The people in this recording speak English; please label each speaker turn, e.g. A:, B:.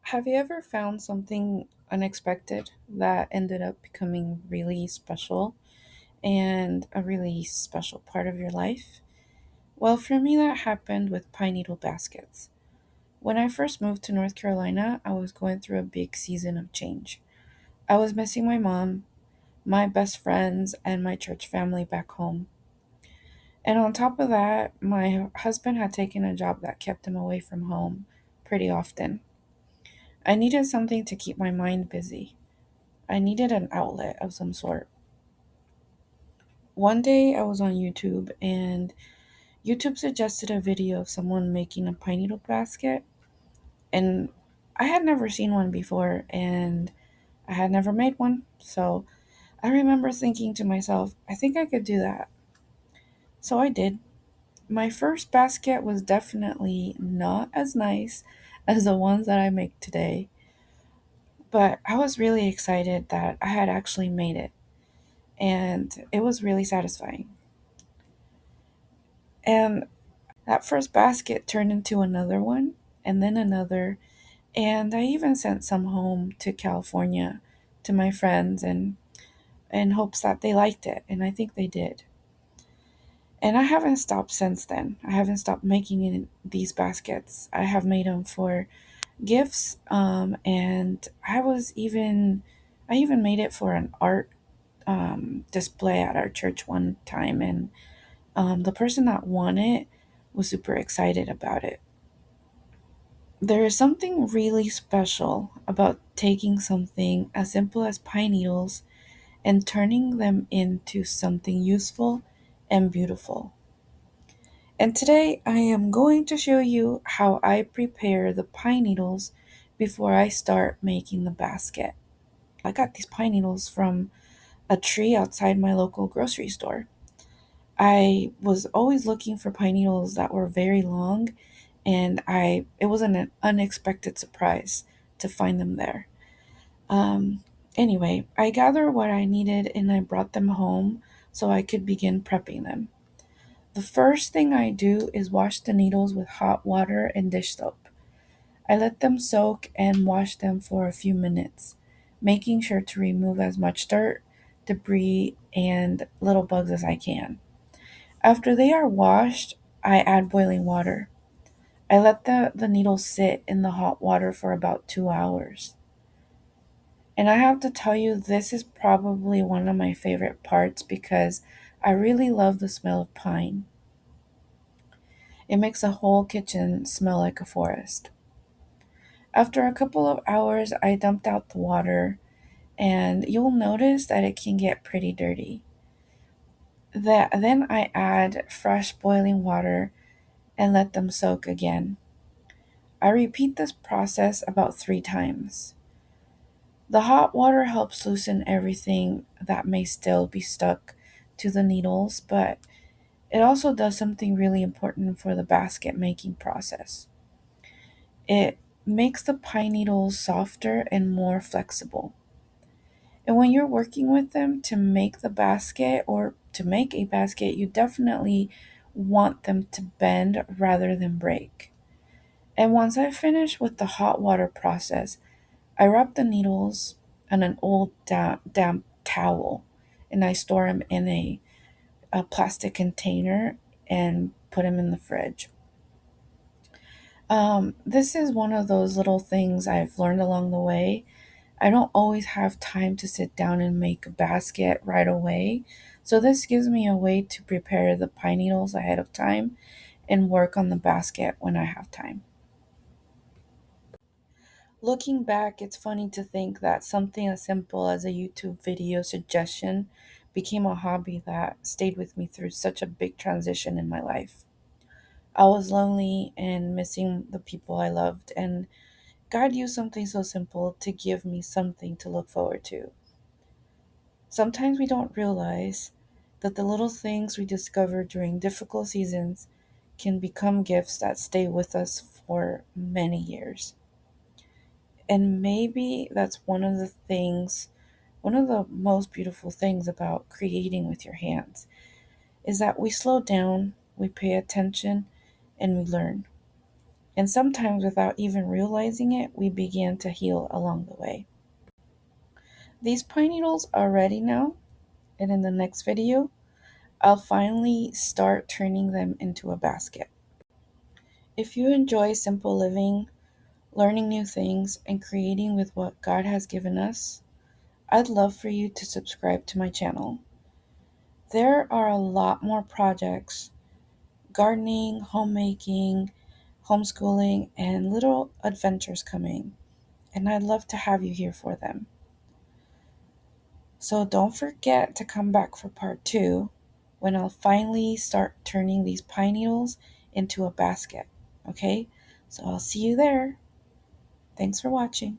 A: Have you ever found something unexpected that ended up becoming really special and a really special part of your life? Well, for me, that happened with pine needle baskets. When I first moved to North Carolina, I was going through a big season of change. I was missing my mom, my best friends, and my church family back home. And on top of that, my husband had taken a job that kept him away from home pretty often. I needed something to keep my mind busy. I needed an outlet of some sort. One day I was on YouTube and YouTube suggested a video of someone making a pine needle basket, and I had never seen one before and I had never made one. So I remember thinking to myself, I think I could do that. So I did. My first basket was definitely not as nice as the ones that I make today, but I was really excited that I had actually made it, and it was really satisfying. And that first basket turned into another one, and then another, and I even sent some home to California to my friends and in hopes that they liked it, and I think they did. And I haven't stopped since then. I haven't stopped making these baskets. I have made them for gifts, and I even made it for an art display at our church one time, and the person that won it was super excited about it. There is something really special about taking something as simple as pine needles and turning them into something useful and beautiful. And today I am going to show you how I prepare the pine needles before I start making the basket. I got these pine needles from a tree outside my local grocery store. I was always looking for pine needles that were very long, and I it was an unexpected surprise to find them there. Anyway, I gathered what I needed and I brought them home so I could begin prepping them. The first thing I do is wash the needles with hot water and dish soap. I let them soak and wash them for a few minutes, making sure to remove as much dirt, debris, and little bugs as I can. After they are washed, I add boiling water. I let the needles sit in the hot water for about 2 hours. And I have to tell you, this is probably one of my favorite parts because I really love the smell of pine. It makes the whole kitchen smell like a forest. After a couple of hours, I dumped out the water, and you'll notice that it can get pretty dirty. Then I add fresh boiling water and let them soak again. I repeat this process about 3 times. The hot water helps loosen everything that may still be stuck to the needles, but it also does something really important for the basket making process. It makes the pine needles softer and more flexible. And when you're working with them to make the basket or to make a basket, you definitely want them to bend rather than break. And once I finish with the hot water process, I wrap the needles on an old damp towel and I store them in a plastic container and put them in the fridge. This is one of those little things I've learned along the way. I don't always have time to sit down and make a basket right away, so this gives me a way to prepare the pine needles ahead of time and work on the basket when I have time. Looking back, it's funny to think that something as simple as a YouTube video suggestion became a hobby that stayed with me through such a big transition in my life. I was lonely and missing the people I loved, and God used something so simple to give me something to look forward to. Sometimes we don't realize that the little things we discover during difficult seasons can become gifts that stay with us for many years. And maybe that's one of the most beautiful things about creating with your hands is that we slow down, we pay attention, and we learn. And sometimes, without even realizing it, we begin to heal along the way. These pine needles are ready now, and in the next video, I'll finally start turning them into a basket. If you enjoy simple living, learning new things, and creating with what God has given us, I'd love for you to subscribe to my channel. There are a lot more projects: gardening, homemaking, homeschooling, and little adventures coming, and I'd love to have you here for them. So don't forget to come back for part 2 when I'll finally start turning these pine needles into a basket. Okay? So I'll see you there. Thanks for watching.